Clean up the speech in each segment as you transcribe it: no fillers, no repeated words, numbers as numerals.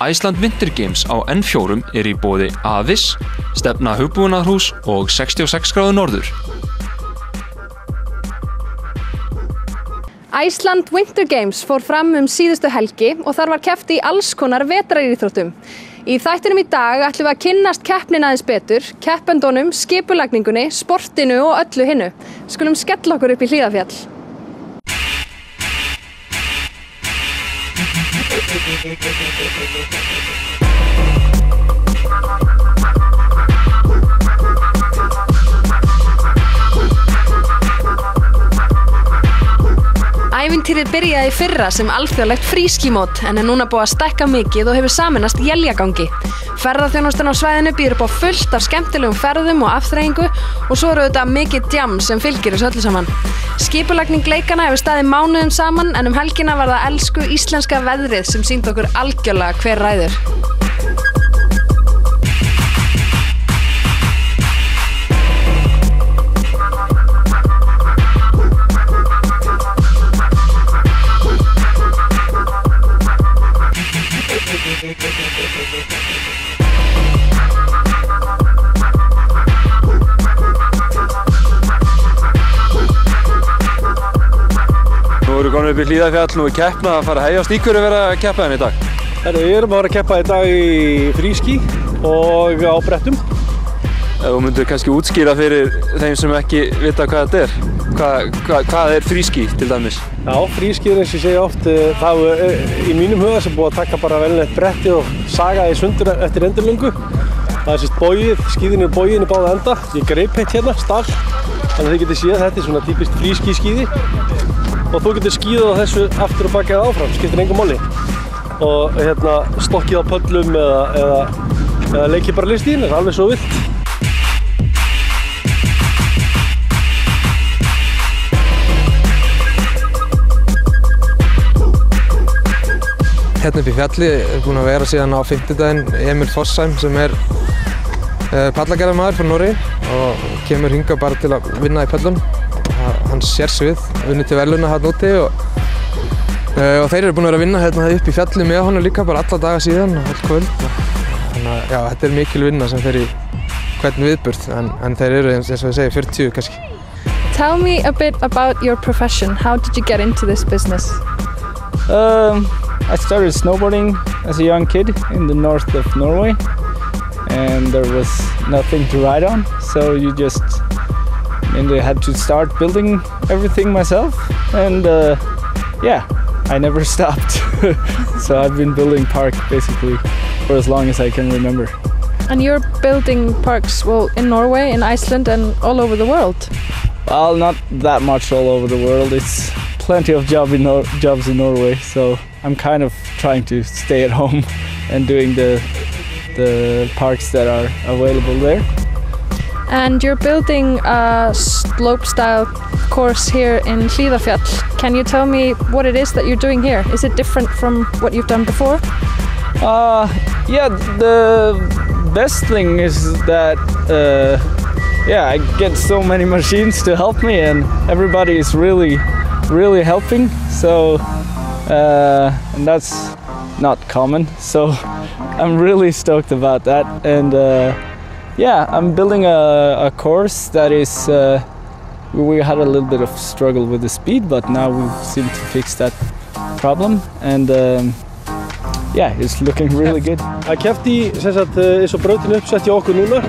Iceland Winter Games á N4 í boði Avis, Stefna hugbúnaðarhús og 66° norður. Iceland Winter Games fór fram síðustu helgi og þar var keppt í alls konar vetraríþróttum. Í þættinum í dag ætlum við að kynnast keppnin aðeins betur, keppendunum, skipulagningunni, sportinu og öllu hinnu. Skulum skella okkur upp í Hlíðarfjall. Ævintýrið byrjaði í fyrra sem alþjóðlegt frískímót en núna búið að stækka mikið og hefur sameinast éljagangi. Ferðaþjónustan á svæðinu býður upp á fullt af skemmtilegum ferðum og afþreyingu og svo eru þetta mikið djamm sem fylgir þessu öllu saman. Skipulagning leikana hefur staðið mánuðum saman en helgina var það elsku íslenska veðrið sem sýndi okkur algjörlega hver ræður. Nú erum við komin upp í Hlíðarfjall, nú er keppna að fara að heyjast. Í hverju verða að keppa henni í dag? Við erum að fara að keppa í dag í frískí og á brettum. Þú myndir kannski útskýra fyrir þeim sem ekki vita hvað þetta er. Hvað er frískí til dæmis? Já, frískí er eins og ég segi oft, það í mínum huga sem búið að taka bara venjulegt bretti og saga í sundur eftir endurlöngu. Það er sérst bogið, skíðin er bogin í báða enda. Ég greip heitt hérna, stall. Þannig að þið getið séð þetta er svona típist frískí skíði. Og þú getur skíðað á þessu aftur og bakað áfram, skiptir engu máli. Og hérna stokkið á pöllum eða leikið bara listíðin, það er alveg svo vilt. Hérna upp í fjalli er búinn að vera síðan á 50. Emil Fossheim sem er pallagerðarmaður frá Noregi og kemur hingað bara til að vinna í pöllum. Hann sér svið, vunnið til verðlauna hérna úti og þeir eru búin að vera að vinna hérna upp í fjalli með honum líka bara alla daga síðan og öll kvöld. Þannig að já, þetta er mikil vinna sem fer í hvern viðburð en þeir eru eins og ég segi 40 kannski. Tell me a bit about your profession. How did you get into this business? I started snowboarding as a young kid in the north of Norway and there was nothing to ride on, so you just I had to start building everything myself and yeah, I never stopped. So I've been building park basically for as long as I can remember. And you're building parks, well, in Norway, in Iceland and all over the world? Well, not that much all over the world. It's plenty of jobs in Norway, so I'm kind of trying to stay at home and doing the parks that are available there. And you're building a slope-style course here in Hlíðarfjall. Can you tell me what it is that you're doing here? Is it different from what you've done before? Yeah, the best thing is that yeah, I get so many machines to help me and everybody is really helping, so and that's not common, so I'm really stoked about that. And yeah, I'm building a course that is we had a little bit of struggle with the speed, but now we seem to fix that problem and yeah, it's looking really good. Það keppt í eins og brautin uppsett hjá okkur núna.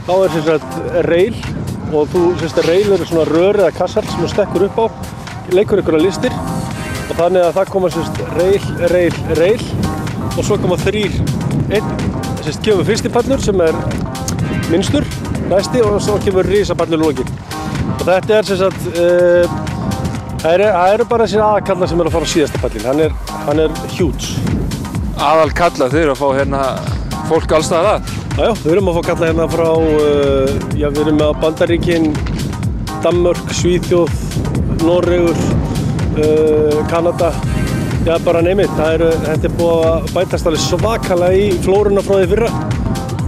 Þá er reil og reil eru svona rör eða kassar sem þú stekkur upp á, leikur einhverja listir og þannig að það koma reil og svo koma þrír. Einn kemur fyrsti pallur sem er minnstur, næsti og svo kemur risapallur lokinn. Og þetta er það eru bara þessi aðalkallar sem eru að fara á síðasta pallinn. Hann er huge. Aðalkallar, þið eru að fá hérna fólk alls staðar að? Já, við erum að fá kalla hérna frá, við erum með Bandaríkin, Danmörk, Svíþjóð, Noregur, Kanada, já bara name it. Þetta er búið að bætast alveg svakalega í flóruna frá því fyrra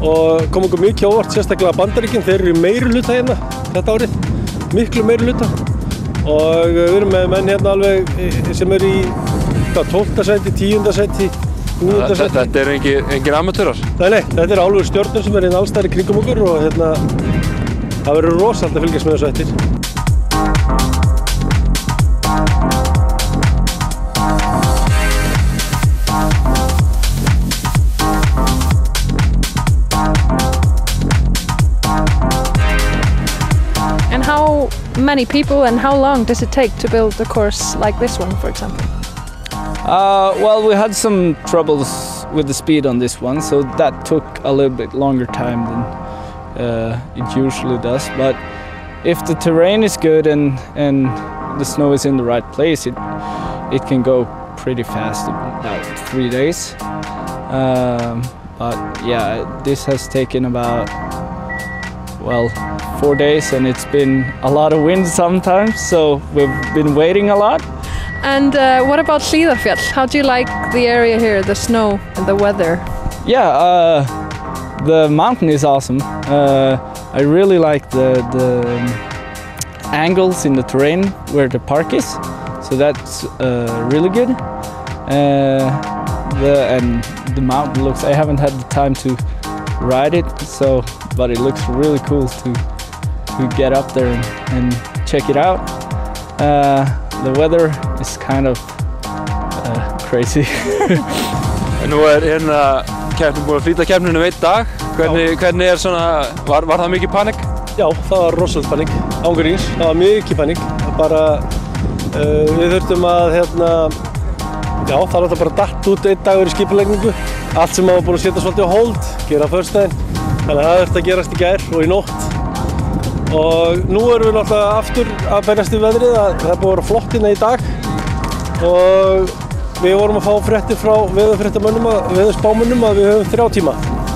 og kom okkur mikið óvart, sérstaklega Bandaríkin, þeir eru í meirihluta hérna þetta árið, miklu meirihluta og við erum með menn hérna alveg sem eru í 12. sæti, 10. sæti Þetta engin amatúrar? Nei, þetta alveg stjörnur sem hérna allstæðar í kringum okkur og það verður rosalega að fylgjast með þessu eftir. And how many people and how long does it take to build a course like this one, for example? Well, we had some troubles with the speed on this one, so that took a little bit longer time than it usually does. But if the terrain is good and the snow is in the right place, it can go pretty fast, about 3 days. But yeah, this has taken about, well, 4 days, and it's been a lot of wind sometimes, so we've been waiting a lot. And what about Hlíðarfjall? How do you like the area here, the snow and the weather? Yeah, the mountain is awesome. I really like the angles in the terrain where the park is, so that's really good. And the mountain looks, I haven't had the time to ride it, but it looks really cool to get up there and check it out. The weather is kind of crazy. Nú keppnin búin að flýta keppninu 1 dag. Hvernig svona, var það mikið panik? Já, það var rosalega panik, ángurins, það var mikið panik. Bara, við þurftum að, já, það var bara datt út 1 dagur í skipulegningu. Allt sem var búin að setja svolítið á hold, gera föstudaginn. Þannig að það þurfti að gerast í gær og í nótt. Og nú erum við náttúrulega aftur að berjast í veðrið, það er búin að vera flott hérna í dag. Og við vorum að fá fréttir frá veðurspámönnum að við höfum 3 tíma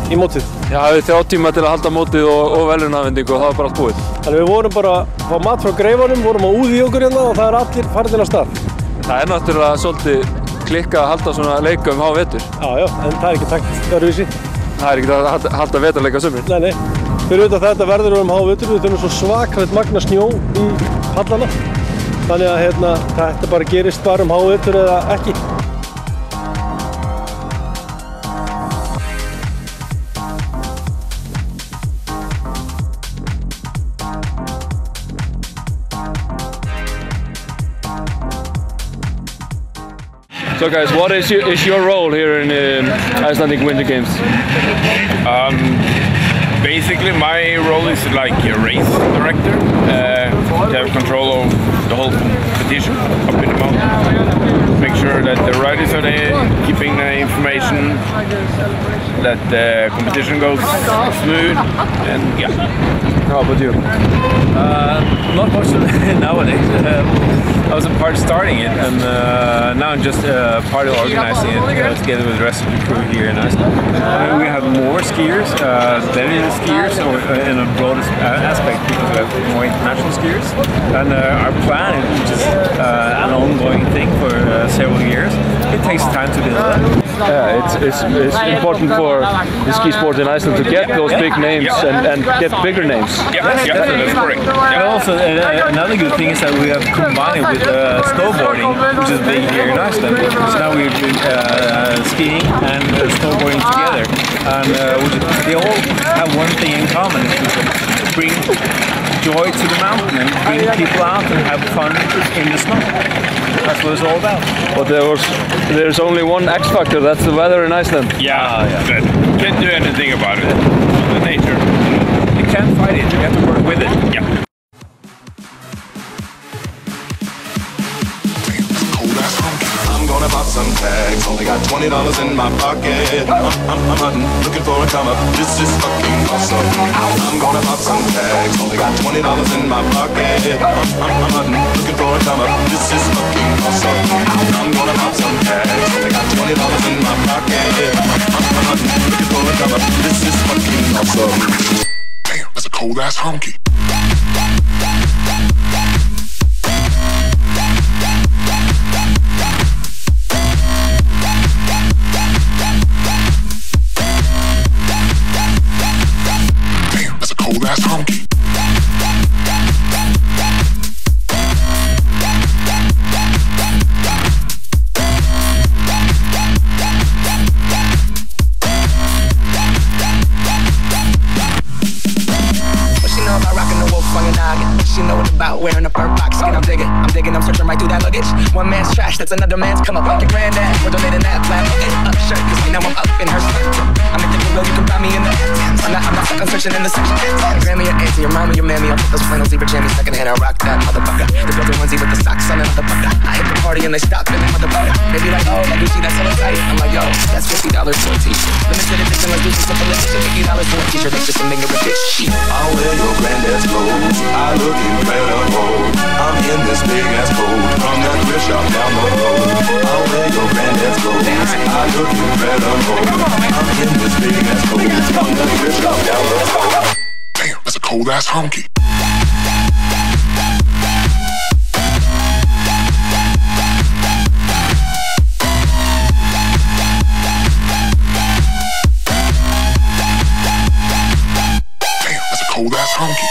í mótið. Já, við höfum 3 tíma til að halda mótið og verðlaunaafhendingu og það var bara allt búið. Þannig við vorum bara að fá mat frá greifunum, vorum að úði í okkur hérna og það er allir farin af stað. Það er náttúrulega svolítið klikka að halda svona leika hávetur. Já, en það er ekki takt öðruvísi. Það er ekki að halda vetarleika á sumrin. Nei. Fyrir auðvitað þetta verður hávetur, við þurfum svo svakalegt magna snjó í pallana. Þannig að þetta bara gerist bara hávetur eða ekki. So guys, what is your role here in Icelandic Winter Games? Basically, my role is like a race director, to have control of the whole competition up in the mountain. Make sure that the riders are there, keeping the information, that the competition goes smooth, and yeah. How about you? Not much nowadays. I was a part starting it, and now I'm just part of organizing it together with the rest of the crew here in Iceland. We have more skiers, dedicated skiers, in a broader aspect because we have more international skiers. And our plan is just an ongoing thing for several years. It takes time to build that. Yeah, it's important for the ski sport in Iceland to get those big names and get bigger names. Yeah, that's correct. And also, another good thing is that we have combined it with snowboarding, which is big here in Iceland. So now we're doing skiing and snowboarding together. And they all have one thing in common, which is to bring joy to the mountain and bring people out and have fun in the snow. That's what it's all about. But there's only one X factor, that's the weather in Iceland. Yeah. Can't do anything about it. The nature. You can't fight it, you have to work with it. Yeah. I'm gonna pop some tags, only got $20 in my pocket. I'm hunting, looking for a come up, this is fucking awesome. I'm gonna pop some tags, only got $20 in my pocket. I'm hunting, looking for a come up, this is fucking awesome. I'm gonna pop some tags, only got $20 in my pocket. I'm hunting, looking for a come up, this is fucking awesome. Damn, that's a cold ass honky. Cold ass honky. And I'm digging, I'm searching right through that luggage. One man's trash, that's another man's come up. Your granddad, we're donating that black up shirt, cause right now I'm up in her skirt. I'm at the Goodwill, you can buy me in the I'm not stuck on searching in the section. Grammy, your auntie, your mama, your mammy, I'll put those flannel zebra jammies secondhand, I rock that motherfucker. The built-in onesie with the socks on the motherfucker. I hit the party and they stop in the motherfucker. They be like, oh, like you see that so tight. I'm like, yo, that's $50 for a t-shirt. Limited edition, let's do some simple edition. $50 for a t-shirt, that's just some ignorant bitch shit. I'll wear your granddad's clothes. I look incredible. I'm in this big ass coat from that thrift shop down the road. I'll wear your granddad's clothes. I look incredible. I'm in this big ass coat from that thrift shop down the road. Damn, that's a cold ass honky. Damn, that's a cold ass honky.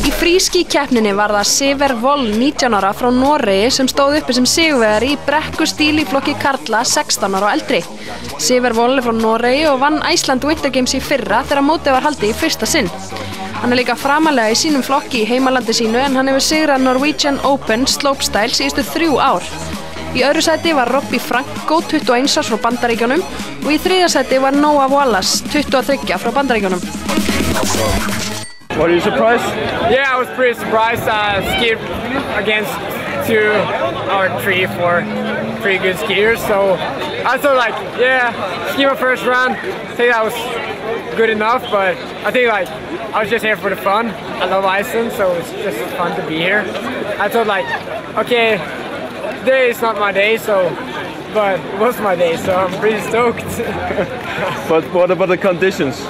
Í frískíkeppninni var það Siver Voll 19 ára frá Noregi sem stóð uppi sem sigurvegari í brekkustíl í flokki karla 16 ára og eldri. Siver Voll frá Noregi og vann Iceland Winter Games í fyrra þegar mótið var haldið í fyrsta sinn. Hann líka framalega í sínum flokki í heimalandi sínu en hann hefur sigrað Norwegian Open slopestyle síðustu 3 ár. Í öðru sæti var Robbie Franco 21 árs frá Bandaríkjunum og í þriðja sæti var Noah Wallace 23 frá Bandaríkjunum. Were you surprised? Yeah, I was pretty surprised. I skied against 2 or 3, 4 pretty good skiers. So I thought like, yeah, ski my first run. I think that was good enough, but I think like, I was just here for the fun. I love Iceland, so it's just fun to be here. I thought like, okay, today is not my day, but it was my day, so I'm pretty stoked. But what about the conditions?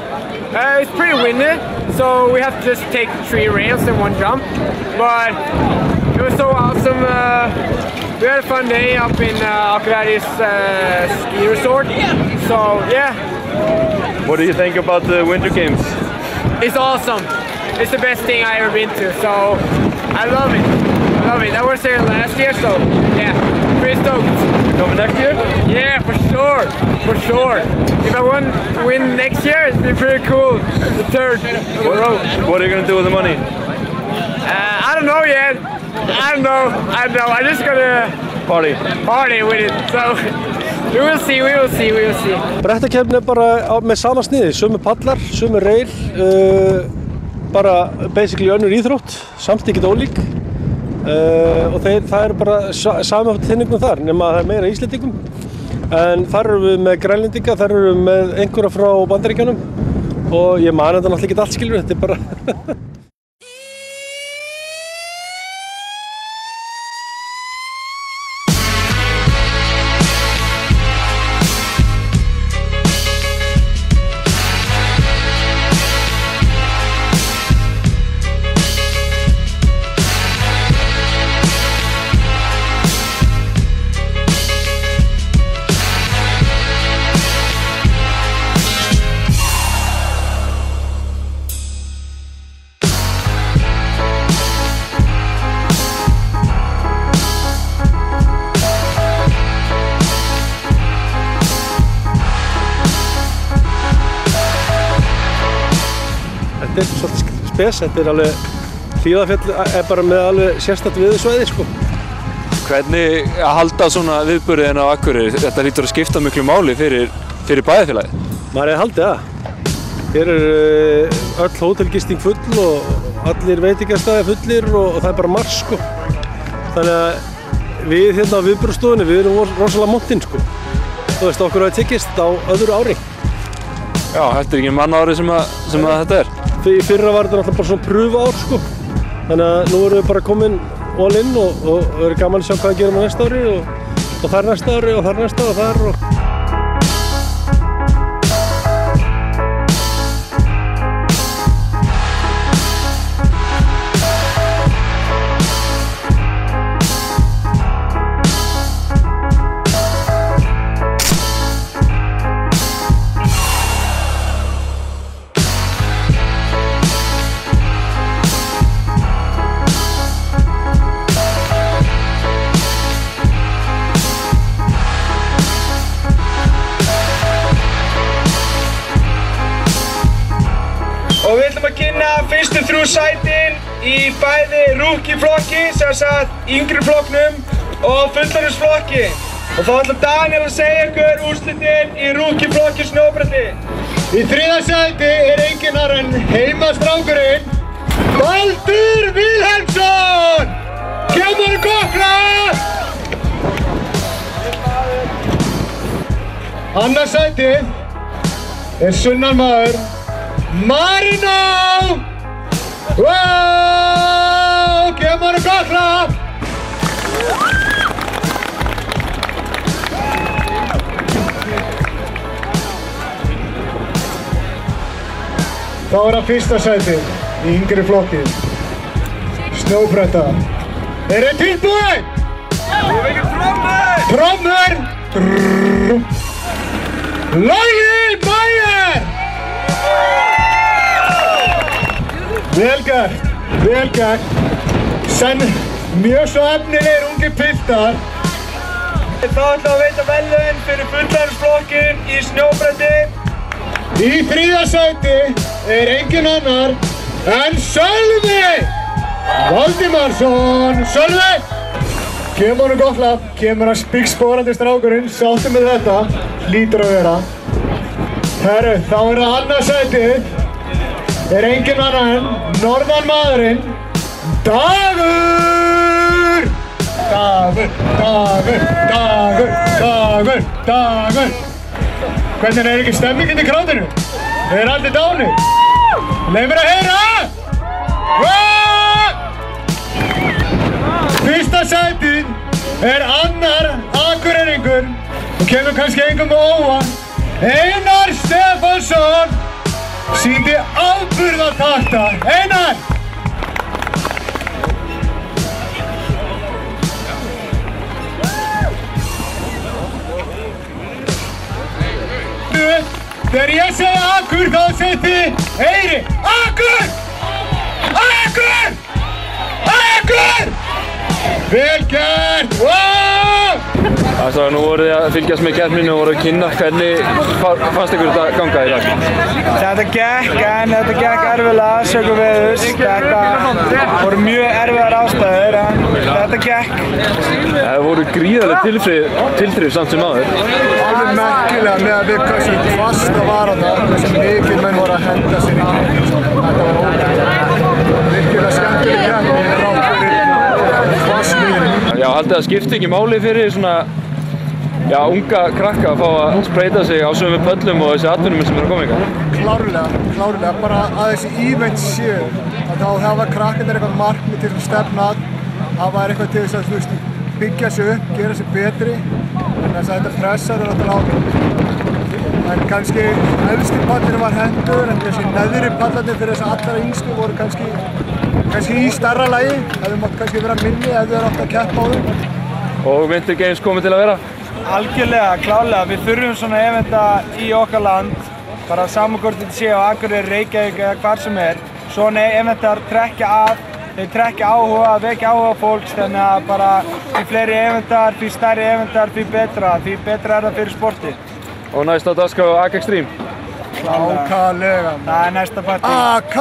It's pretty windy, so we have to just take 3 rails in 1 jump. But it was so awesome. We had a fun day up in Akureyri's ski resort. So yeah. What do you think about the Winter Games? It's awesome. It's the best thing I've ever been to. So I love it. I was there last year, so yeah, pretty stoked. Coming next year? Yeah, for sure. If I win next year, it'd be pretty cool. The 3rd in a row. What are you gonna do with the money? I don't know yet. I don't know. I'm just gonna party with it. So we will see. Brettakeppnin bara með sama sniði, sömu pallar, sömu reil, bara basically önnur íþrótt, samt ekkert ólík. Og það er bara sami tilnefnum þar, nema að það er meira Íslendingum. En þar erum við með Grænlendinga, þar erum við með einhverja frá Bandaríkjunum og ég man þetta náttúrulega ekki allt, skilur, þetta er bara Þetta er svolítið spes, þetta er alveg, Hlíðarfjall er bara með alveg sérstakt veðursvæði, sko. Hvernig að halda svona viðburði en á Akureyri? Þetta hlýtur að skipta miklu máli fyrir bæjarfélagið. Maður hefði haldið það. Hér er öll hótelgisting full og allir veitingastæði fullir og það er bara mars, sko. Þannig að við hérna á viðburðarstofunni, við erum rosalega montinn, sko. Þú veist, okkur hafi tekist á öðru ári. Já, þetta er ekki mannári sem að þetta er. Í fyrra var þetta náttúrulega bara svona pröfuár, sko. Þannig að nú erum við bara komin all in og það er gaman að sjá hvað við gerum á næsta ári og þar næsta ári og þar næsta og þar og... fyrstu 3 sætin í bæði rookie-flokki, sem sagt yngri flokknum og fullorðinsflokki. Og þá ætlar Daniel að segja ykkur úrslitin í rookie-flokki snjóbretti. Í 3. sæti enginn annar en heimastrákurinn Baldur Vilhelmsson! Kemur Kokla! Annað sætið sunnanmaður Marino! Wow! Kemur Kokla! Þá það fyrsta sætið í yngri flokki. Snjóbretta. Þið tilbúin? Trommur! Logi Mæjer! Vel gert. Senn mjög svo efnilegir ungi piltar. Þá ætla að veita verðlaun fyrir fullorðinsflokkin í snjóbretti. Í 3. sæti enginn annar en Sölvi Valdimarsson. Sölvi! Kemur gott lag, kemur að spiksporandi strákurinn, sáttu með þetta, hlýtur að vera. Herru, þá það annað sætið enginn annar en norðanmaðurinn Dagur! Dagur! Hvernig ekki stemmingin í krátinu? Þið allir dánir. Leið mér að heyra! Fyrsta sætið annar Akureyringur og kemur kannski engum á óvart. Einar Stefánsson sýndi afburðatakta. Einar! Þegar ég segi Akur, þá segir þið heyri Akur! Akur! Akur! Vel gert! Wow! Nú voruð þið að fylgjast með keppninu og voruð að kynna. Hvernig fannst ykkur þetta ganga í dag? Þetta gekk erfiðlega sökum veðurs. Þetta voru mjög erfiðar ástæður en þetta gekk. Það voru gríðarleg tilþrif samt sem áður. Alveg merkilega með að við hversu fast það var þarna, hversu mikið menn voru að henda sér í keppni. Þetta var ótrúlega. Virkilega skemmtileg keppni þrátt fyrir fastmiðin. Já, haldið að skipti ekki máli fyrir svona unga krakka að fá að spreyta sig á sömu pöllum og þessi atvinnum sem eru að koma ykkar? Klárlega. Bara að þessi event séu, að þá hafa krakkarnir eitthvað markmið til að stefna að, hafa eitthvað til þess að byggja sig upp, gera sig betri, þannig að þetta pressar náttúrulega á mig. En kannski efsti pallinu var hendur, en þessi neðri pallarnir fyrir þess að allra yngstu voru kannski í stærra lagi, hefðu mátt kannski vera minni ef þau eru átt að keppa á þeim. Og Winter Games komið til að vera? Algjörlega, klálega. Við þurfum svona eventa í okkar land, bara saman hvort þetta sé á Akureyri, Reykjavík eða hvar sem Svona eventar trekkja áhuga, vekja áhuga fólks, þannig að bara því fleiri eventar, því stærri eventar, því betra það fyrir sportið. Og næst á dagskrá AK Extreme? Ákaflega. Það næsta partí. AK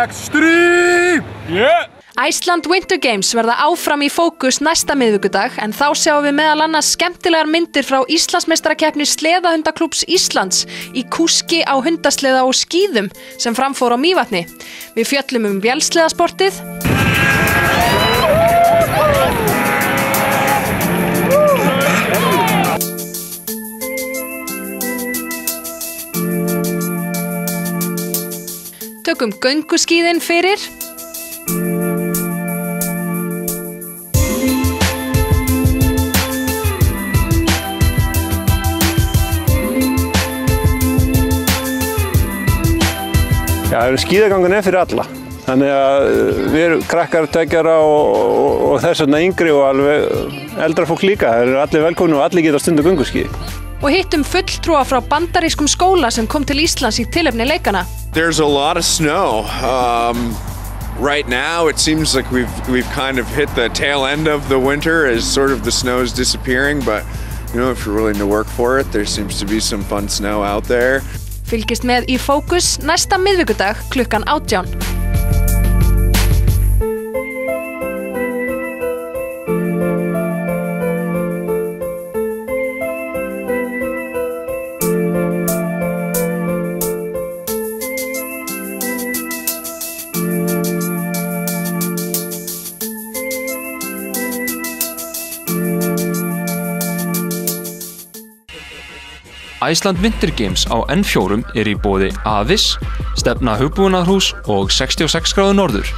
Extreme! Yeah! Iceland Winter Games verða áfram í fókus næsta miðvikudag en þá sjáum við meðal annars skemmtilegar myndir frá Íslandsmeistarakeppni Sleðahundaklúbbs Íslands í kúski á hundasleða og skíðum sem framfór á Mývatni. Við fjöllum vélsleðasportið, tökum gönguskíðin fyrir skíðagangan fyrir alla. Þannig að við erum krakkar, tveggjára og þess vegna yngri og alveg eldra fólk líka. Það eru allir velkomni og allir geta stundu gönguskíði. Og hittum fulltrúa frá bandarískum skóla sem kom til Íslands í tilefni leikana. There's a lot of snow. Right now it seems like we've kind of hit the tail end of the winter as sort of the snow is disappearing, but you know, if you're willing to work for it, there seems to be some fun snow out there. Fylgist með í Fókus næsta miðvikudag klukkan 18. Iceland Winter Games á N4 í boði Avis, Stefna hugbúnaðarhús og 66 gráðu norður.